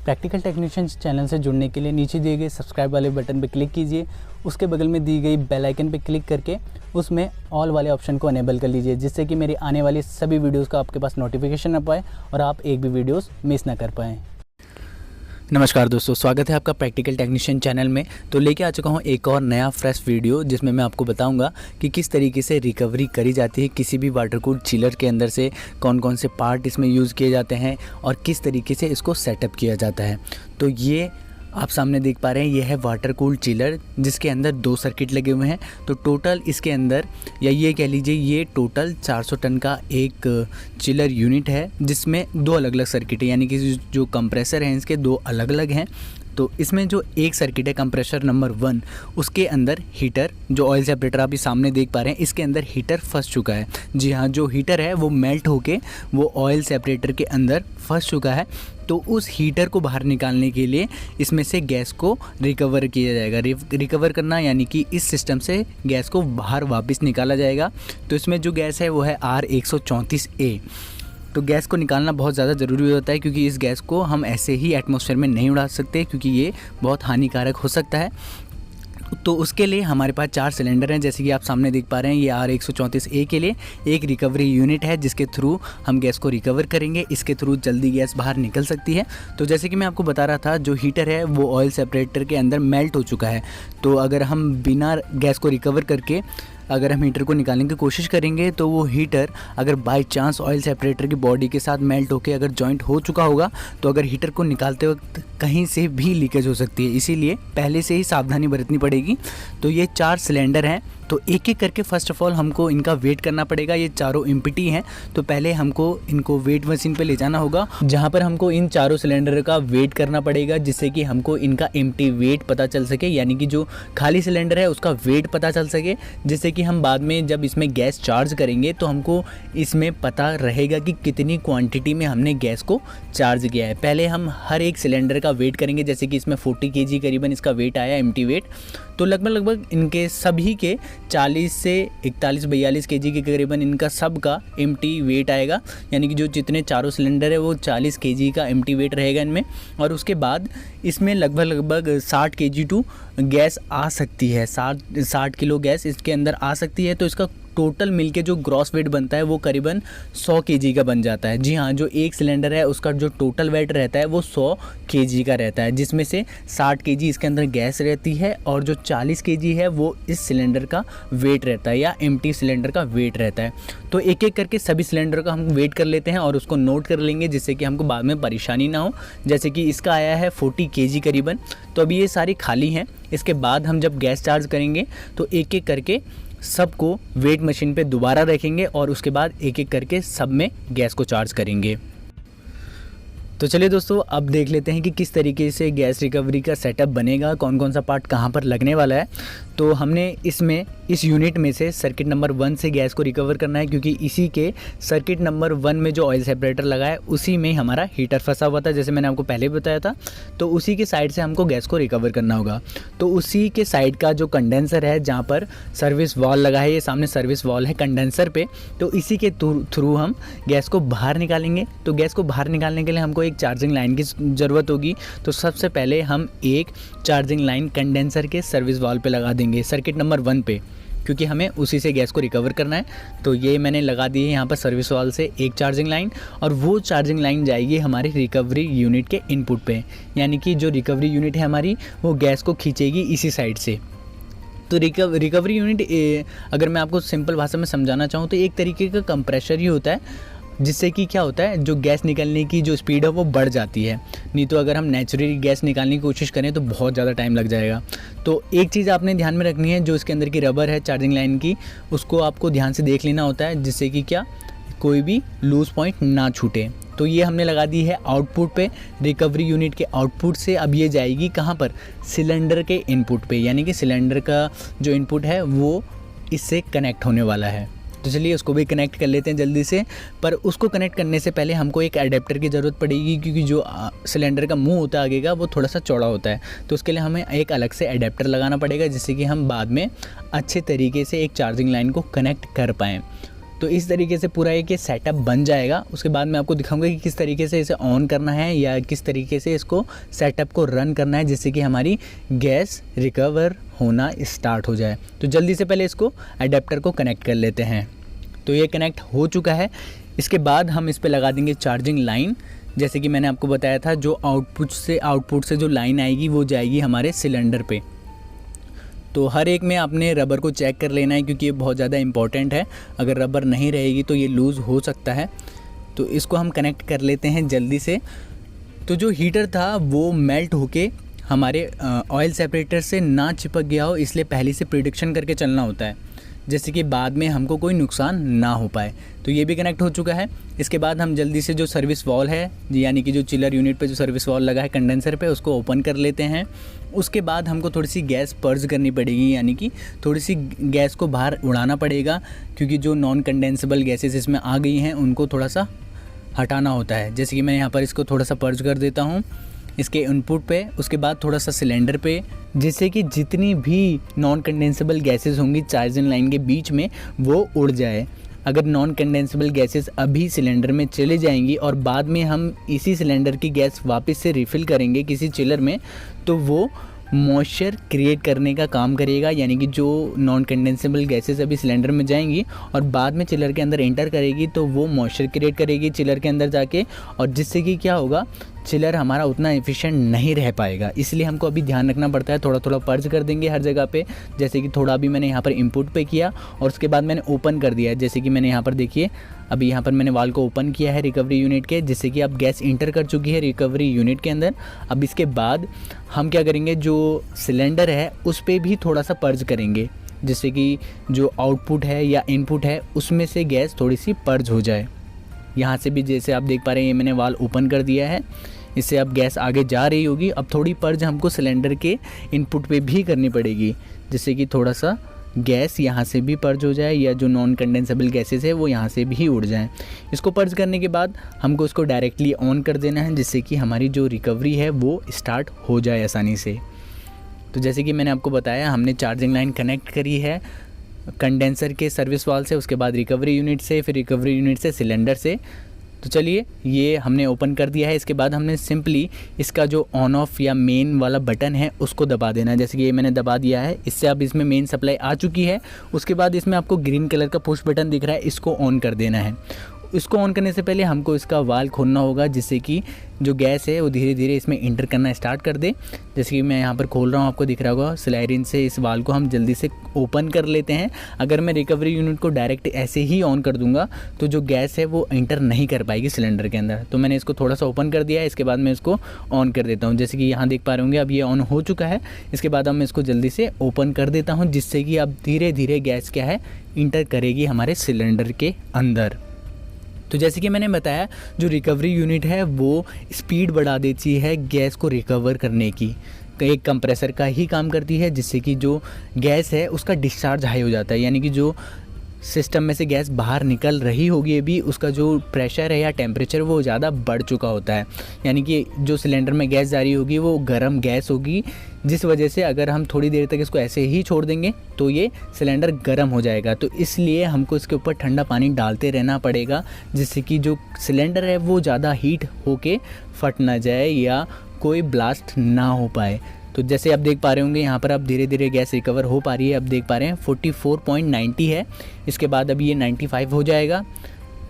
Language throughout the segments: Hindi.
प्रैक्टिकल टेक्नीशियन चैनल से जुड़ने के लिए नीचे दिए गए सब्सक्राइब वाले बटन पर क्लिक कीजिए। उसके बगल में दी गई बेल आइकन पर क्लिक करके उसमें ऑल वाले ऑप्शन को अनेबल कर लीजिए, जिससे कि मेरी आने वाली सभी वीडियोस का आपके पास नोटिफिकेशन आ पाए और आप एक भी वीडियोस मिस ना कर पाएँ। नमस्कार दोस्तों, स्वागत है आपका प्रैक्टिकल टेक्नीशियन चैनल में। तो लेके आ चुका हूँ एक और नया फ्रेश वीडियो, जिसमें मैं आपको बताऊंगा कि किस तरीके से रिकवरी करी जाती है किसी भी वाटर कूल्ड चिलर के अंदर से, कौन कौन से पार्ट इसमें यूज़ किए जाते हैं और किस तरीके से इसको सेटअप किया जाता है। तो ये आप सामने देख पा रहे हैं, ये है वाटर कूल्ड चिलर, जिसके अंदर 2 सर्किट लगे हुए हैं। तो टोटल इसके अंदर, या ये कह लीजिए, ये टोटल 400 टन का एक चिलर यूनिट है, जिसमें 2 अलग अलग सर्किट है, यानी कि जो कंप्रेसर हैं इसके 2 अलग अलग हैं। तो इसमें जो एक सर्किट है कंप्रेसर नंबर 1, उसके अंदर हीटर, जो ऑयल सेपरेटर आप सामने देख पा रहे हैं, इसके अंदर हीटर फंस चुका है। जी हाँ, जो हीटर है वो मेल्ट होके वो ऑयल सेपरेटर के अंदर फंस चुका है। तो उस हीटर को बाहर निकालने के लिए इसमें से गैस को रिकवर किया जाएगा। रिकवर करना यानी कि इस सिस्टम से गैस को बाहर वापस निकाला जाएगा। तो इसमें जो गैस है वो है R134A। तो गैस को निकालना बहुत ज़्यादा ज़रूरी होता है, क्योंकि इस गैस को हम ऐसे ही एटमॉस्फेयर में नहीं उड़ा सकते, क्योंकि ये बहुत हानिकारक हो सकता है। तो उसके लिए हमारे पास 4 सिलेंडर हैं, जैसे कि आप सामने देख पा रहे हैं। ये R134A के लिए एक रिकवरी यूनिट है, जिसके थ्रू हम गैस को रिकवर करेंगे। इसके थ्रू जल्दी गैस बाहर निकल सकती है। तो जैसे कि मैं आपको बता रहा था, जो हीटर है वो ऑयल सेपरेटर के अंदर मेल्ट हो चुका है। तो अगर हम बिना गैस को रिकवर करके अगर हम हीटर को निकालने की कोशिश करेंगे, तो वो हीटर अगर बाय चांस ऑयल सेपरेटर की बॉडी के साथ मेल्ट होकर अगर जॉइंट हो चुका होगा, तो अगर हीटर को निकालते वक्त कहीं से भी लीकेज हो सकती है। इसीलिए पहले से ही सावधानी बरतनी पड़ेगी। तो ये 4 सिलेंडर हैं, तो एक एक करके फ़र्स्ट ऑफ ऑल हमको इनका वेट करना पड़ेगा। ये चारों एम्प्टी हैं, तो पहले हमको इनको वेट मशीन पे ले जाना होगा, जहाँ पर हमको इन चारों सिलेंडर का वेट करना पड़ेगा, जिससे कि हमको इनका एम्प्टी वेट पता चल सके, यानी कि जो खाली सिलेंडर है उसका वेट पता चल सके, जिससे कि हम बाद में जब इसमें गैस चार्ज करेंगे तो हमको इसमें पता रहेगा कि कितनी क्वांटिटी में हमने गैस को चार्ज किया है। पहले हम हर एक सिलेंडर का वेट करेंगे, जैसे कि इसमें 40 kg करीबन इसका वेट आया, एम्प्टी वेट। तो लगभग इनके सभी के 40 से 41-42 kg के करीबन इनका सब का एम्प्टी वेट आएगा, यानी कि जो जितने चारों सिलेंडर है वो 40 kg का एम्प्टी वेट रहेगा इनमें। और उसके बाद इसमें लगभग 60 kg टू गैस आ सकती है, 60 किलो गैस इसके अंदर आ सकती है। तो इसका टोटल मिलके जो ग्रॉस वेट बनता है वो करीबन 100 kg का बन जाता है। जी हाँ, जो एक सिलेंडर है उसका जो टोटल वेट रहता है वो 100 kg का रहता है, जिसमें से 60 kg इसके अंदर गैस रहती है और जो 40 kg है वो इस सिलेंडर का वेट रहता है, या एम्प्टी सिलेंडर का वेट रहता है। तो एक एक करके सभी सिलेंडर का हम वेट कर लेते हैं और उसको नोट कर लेंगे, जिससे कि हमको बाद में परेशानी ना हो। जैसे कि इसका आया है 40 kg करीबन, तो अभी ये सारी खाली हैं। इसके बाद हम जब गैस चार्ज करेंगे तो एक एक करके सबको वेट मशीन पे दोबारा रखेंगे और उसके बाद एक एक करके सब में गैस को चार्ज करेंगे। तो चलिए दोस्तों, अब देख लेते हैं कि किस तरीके से गैस रिकवरी का सेटअप बनेगा, कौन कौन सा पार्ट कहाँ पर लगने वाला है। तो हमने इस यूनिट में से सर्किट नंबर 1 से गैस को रिकवर करना है, क्योंकि इसी के सर्किट नंबर 1 में जो ऑयल सेपरेटर लगा है उसी में हमारा हीटर फंसा हुआ था, जैसे मैंने आपको पहले बताया था। तो उसी के साइड से हमको गैस को रिकवर करना होगा। तो उसी के साइड का जो कंडेंसर है, जहाँ पर सर्विस वॉल लगा है, ये सामने सर्विस वॉल है कंडेंसर पे, तो इसी के थ्रू हम गैस को बाहर निकालेंगे। तो गैस को बाहर निकालने के लिए हमको एक चार्जिंग लाइन की ज़रूरत होगी। तो सबसे पहले हम एक चार्जिंग लाइन कंडेंसर के सर्विस वॉल पे लगा देंगे, सर्किट नंबर 1 पे, क्योंकि हमें उसी से गैस को रिकवर करना है। तो ये मैंने लगा दी है यहाँ पर सर्विस वॉल से एक चार्जिंग लाइन, और वो चार्जिंग लाइन जाएगी हमारी रिकवरी यूनिट के इनपुट पे, यानी कि जो रिकवरी यूनिट है हमारी वो गैस को खींचेगी इसी साइड से। तो रिकवरी यूनिट, अगर मैं आपको सिंपल भाषा में समझाना चाहूँ तो एक तरीके का कंप्रेशर ही होता है, जिससे कि क्या होता है, जो गैस निकलने की जो स्पीड है वो बढ़ जाती है। नहीं तो अगर हम नेचुरली गैस निकालने की कोशिश करें तो बहुत ज़्यादा टाइम लग जाएगा। तो एक चीज़ आपने ध्यान में रखनी है, जो इसके अंदर की रबर है चार्जिंग लाइन की, उसको आपको ध्यान से देख लेना होता है, जिससे कि क्या कोई भी लूज पॉइंट ना छूटे। तो ये हमने लगा दी है आउटपुट पे, रिकवरी यूनिट के आउटपुट से। अब ये जाएगी कहाँ पर, सिलेंडर के इनपुट पे, यानी कि सिलेंडर का जो इनपुट है वो इससे कनेक्ट होने वाला है। तो चलिए उसको भी कनेक्ट कर लेते हैं जल्दी से। पर उसको कनेक्ट करने से पहले हमको एक एडेप्टर की ज़रूरत पड़ेगी, क्योंकि जो सिलेंडर का मुंह होता है आगे का वो थोड़ा सा चौड़ा होता है। तो उसके लिए हमें एक अलग से एडेप्टर लगाना पड़ेगा, जिससे कि हम बाद में अच्छे तरीके से एक चार्जिंग लाइन को कनेक्ट कर पाएँ। तो इस तरीके से पूरा एक ये सेटअप बन जाएगा। उसके बाद मैं आपको दिखाऊंगा कि किस तरीके से इसे ऑन करना है या किस तरीके से इसको सेटअप को रन करना है जिससे कि हमारी गैस रिकवर होना स्टार्ट हो जाए। तो जल्दी से पहले इसको अडेप्टर को कनेक्ट कर लेते हैं। तो ये कनेक्ट हो चुका है। इसके बाद हम इस पे लगा देंगे चार्जिंग लाइन। जैसे कि मैंने आपको बताया था, जो आउटपुट से जो लाइन आएगी वो जाएगी हमारे सिलेंडर पे। तो हर एक में आपने रबर को चेक कर लेना है क्योंकि ये बहुत ज़्यादा इंपॉर्टेंट है। अगर रबर नहीं रहेगी तो ये लूज़ हो सकता है। तो इसको हम कनेक्ट कर लेते हैं जल्दी से। तो जो हीटर था वो मेल्ट होके हमारे ऑयल सेपरेटर से ना चिपक गया हो, इसलिए पहले से प्रिडिक्शन करके चलना होता है, जैसे कि बाद में हमको कोई नुकसान ना हो पाए। तो ये भी कनेक्ट हो चुका है। इसके बाद हम जल्दी से जो सर्विस वॉल है, यानी कि जो चिलर यूनिट पे जो सर्विस वॉल लगा है कंडेंसर पे, उसको ओपन कर लेते हैं। उसके बाद हमको थोड़ी सी गैस पर्ज करनी पड़ेगी, यानी कि थोड़ी सी गैस को बाहर उड़ाना पड़ेगा क्योंकि जो नॉन कंडेंसेबल गैसेस इसमें आ गई हैं उनको थोड़ा सा हटाना होता है। जैसे कि मैं यहाँ पर इसको थोड़ा सा पर्ज कर देता हूँ इसके इनपुट पे, उसके बाद थोड़ा सा सिलेंडर पे, जिससे कि जितनी भी नॉन कंडेंसेबल गैसेस होंगी चार्जिंग लाइन के बीच में वो उड़ जाए। अगर नॉन कंडेंसेबल गैसेस अभी सिलेंडर में चले जाएंगी और बाद में हम इसी सिलेंडर की गैस वापस से रिफ़िल करेंगे किसी चिलर में, तो वो मॉइस्चर क्रिएट करने का काम करेगा। यानी कि जो नॉन कंडेंसेबल गैसेस अभी सिलेंडर में जाएंगी और बाद में चिलर के अंदर एंटर करेगी तो वो मॉइस्चर क्रिएट करेगी चिलर के अंदर जाके, और जिससे कि क्या होगा, चिलर हमारा उतना एफिशिएंट नहीं रह पाएगा। इसलिए हमको अभी ध्यान रखना पड़ता है। थोड़ा थोड़ा पर्ज कर देंगे हर जगह पे। जैसे कि थोड़ा अभी मैंने यहाँ पर इनपुट पे किया और उसके बाद मैंने ओपन कर दिया है। जैसे कि मैंने यहाँ पर देखिए, अभी यहाँ पर मैंने वाल को ओपन किया है रिकवरी यूनिट के, जिससे कि अब गैस इंटर कर चुकी है रिकवरी यूनिट के अंदर। अब इसके बाद हम क्या करेंगे, जो सिलेंडर है उस पर भी थोड़ा सा पर्ज करेंगे, जिससे कि जो आउटपुट है या इनपुट है उसमें से गैस थोड़ी सी पर्ज हो जाए। यहाँ से भी जैसे आप देख पा रहे हैं, ये मैंने वाल ओपन कर दिया है, इससे अब गैस आगे जा रही होगी। अब थोड़ी पर्ज हमको सिलेंडर के इनपुट पे भी करनी पड़ेगी, जिससे कि थोड़ा सा गैस यहाँ से भी पर्ज हो जाए या जो नॉन कंडेंसेबल गैसेस है वो यहाँ से भी उड़ जाएं। इसको पर्ज करने के बाद हमको इसको डायरेक्टली ऑन कर देना है, जिससे कि हमारी जो रिकवरी है वो स्टार्ट हो जाए आसानी से। तो जैसे कि मैंने आपको बताया, हमने चार्जिंग लाइन कनेक्ट करी है कंडेंसर के सर्विस वाल से, उसके बाद रिकवरी यूनिट से, फिर रिकवरी यूनिट से सिलेंडर से। तो चलिए, ये हमने ओपन कर दिया है। इसके बाद हमने सिंपली इसका जो ऑन ऑफ या मेन वाला बटन है उसको दबा देना है। जैसे कि ये मैंने दबा दिया है, इससे अब इसमें मेन सप्लाई आ चुकी है। उसके बाद इसमें आपको ग्रीन कलर का पुश बटन दिख रहा है, इसको ऑन कर देना है। इसको ऑन करने से पहले हमको इसका वाल खोलना होगा, जिससे कि जो गैस है वो धीरे धीरे इसमें इंटर करना स्टार्ट कर दे। जैसे कि मैं यहाँ पर खोल रहा हूँ, आपको दिख रहा होगा स्लाइडिन से इस वाल को हम जल्दी से ओपन कर लेते हैं। अगर मैं रिकवरी यूनिट को डायरेक्ट ऐसे ही ऑन कर दूंगा तो जो गैस है वो इंटर नहीं कर पाएगी सिलेंडर के अंदर। तो मैंने इसको थोड़ा सा ओपन कर दिया है, इसके बाद मैं इसको ऑन कर देता हूँ। जैसे कि यहाँ देख पा रहे होंगे, अब ये ऑन हो चुका है। इसके बाद अब मैं इसको जल्दी से ओपन कर देता हूँ, जिससे कि अब धीरे धीरे गैस क्या है इंटर करेगी हमारे सिलेंडर के अंदर। तो जैसे कि मैंने बताया, जो रिकवरी यूनिट है वो स्पीड बढ़ा देती है गैस को रिकवर करने की। एक कंप्रेसर का ही काम करती है, जिससे कि जो गैस है उसका डिस्चार्ज हाई हो जाता है। यानी कि जो सिस्टम में से गैस बाहर निकल रही होगी अभी, उसका जो प्रेशर है या टेम्परेचर वो ज़्यादा बढ़ चुका होता है। यानी कि जो सिलेंडर में गैस जा रही होगी वो गर्म गैस होगी, जिस वजह से अगर हम थोड़ी देर तक इसको ऐसे ही छोड़ देंगे तो ये सिलेंडर गर्म हो जाएगा। तो इसलिए हमको इसके ऊपर ठंडा पानी डालते रहना पड़ेगा, जिससे कि जो सिलेंडर है वो ज़्यादा हीट होके फट ना जाए या कोई ब्लास्ट ना हो पाए। तो जैसे आप देख पा रहे होंगे, यहाँ पर अब धीरे धीरे गैस रिकवर हो पा रही है। अब देख पा रहे हैं 44.90 है, इसके बाद अभी ये 95 हो जाएगा।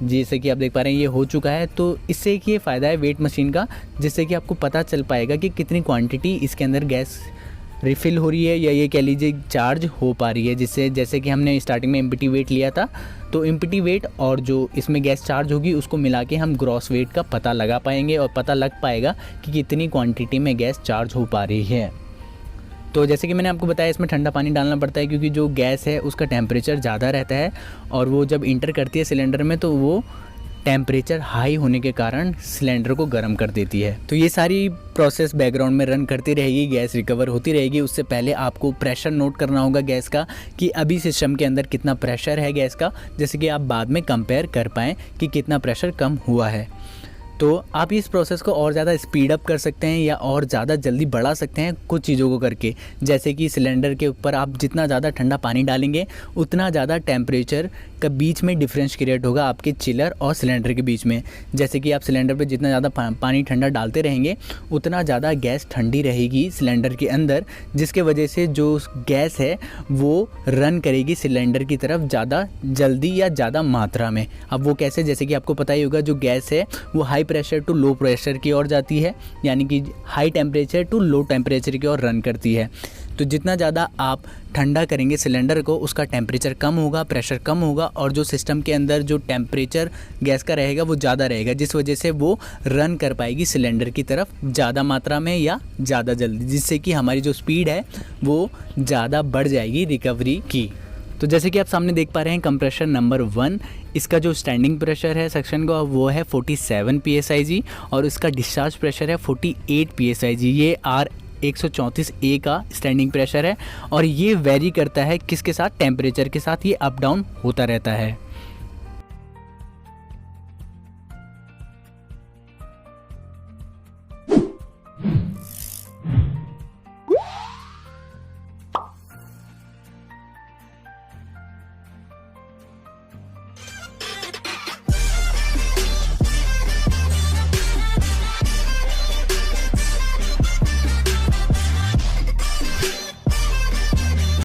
जैसे कि आप देख पा रहे हैं ये हो चुका है। तो इससे एक ये फ़ायदा है वेट मशीन का, जिससे कि आपको पता चल पाएगा कि कितनी क्वांटिटी इसके अंदर गैस रिफ़िल हो रही है या ये कह लीजिए चार्ज हो पा रही है। जिससे जैसे कि हमने स्टार्टिंग में एम्प्टी वेट लिया था, तो एम्प्टी वेट और जो इसमें गैस चार्ज होगी उसको मिला के हम ग्रॉस वेट का पता लगा पाएंगे और पता लग पाएगा कि कितनी क्वांटिटी में गैस चार्ज हो पा रही है। तो जैसे कि मैंने आपको बताया, इसमें ठंडा पानी डालना पड़ता है क्योंकि जो गैस है उसका टेम्परेचर ज़्यादा रहता है और वो जब इंटर करती है सिलेंडर में तो वो टेम्परेचर हाई होने के कारण सिलेंडर को गर्म कर देती है। तो ये सारी प्रोसेस बैकग्राउंड में रन करती रहेगी, गैस रिकवर होती रहेगी। उससे पहले आपको प्रेशर नोट करना होगा गैस का, कि अभी सिस्टम के अंदर कितना प्रेशर है गैस का, जैसे कि आप बाद में कंपेयर कर पाएँ कि कितना प्रेशर कम हुआ है। तो आप इस प्रोसेस को और ज़्यादा स्पीड अप कर सकते हैं या और ज़्यादा जल्दी बढ़ा सकते हैं कुछ चीज़ों को करके। जैसे कि सिलेंडर के ऊपर आप जितना ज़्यादा ठंडा पानी डालेंगे उतना ज़्यादा टेम्परेचर का बीच में डिफरेंस क्रिएट होगा आपके चिलर और सिलेंडर के बीच में। जैसे कि आप सिलेंडर पे जितना ज़्यादा पानी ठंडा डालते रहेंगे उतना ज़्यादा गैस ठंडी रहेगी सिलेंडर के अंदर, जिसके वजह से जो गैस है वो रन करेगी सिलेंडर की तरफ ज़्यादा जल्दी या ज़्यादा मात्रा में। अब वो कैसे, जैसे कि आपको पता ही होगा जो गैस है वो high pressure to low pressure की ओर जाती है, यानी कि high temperature to low temperature की ओर रन करती है। तो जितना ज़्यादा आप ठंडा करेंगे सिलेंडर को उसका टेम्परेचर कम होगा, प्रेशर कम होगा और जो सिस्टम के अंदर जो टेम्परेचर गैस का रहेगा वो ज़्यादा रहेगा, जिस वजह से वो रन कर पाएगी सिलेंडर की तरफ ज़्यादा मात्रा में या ज़्यादा जल्दी, जिससे कि हमारी जो स्पीड है वो ज़्यादा बढ़ जाएगी रिकवरी की। तो जैसे कि आप सामने देख पा रहे हैं कंप्रेसर नंबर 1, इसका जो स्टैंडिंग प्रेशर है सेक्शन का वो है 47 psig और इसका डिस्चार्ज प्रेशर है 48 psig। ये R134A का स्टैंडिंग प्रेशर है और ये वेरी करता है किसके साथ, टेम्परेचर के साथ ये अप डाउन होता रहता है।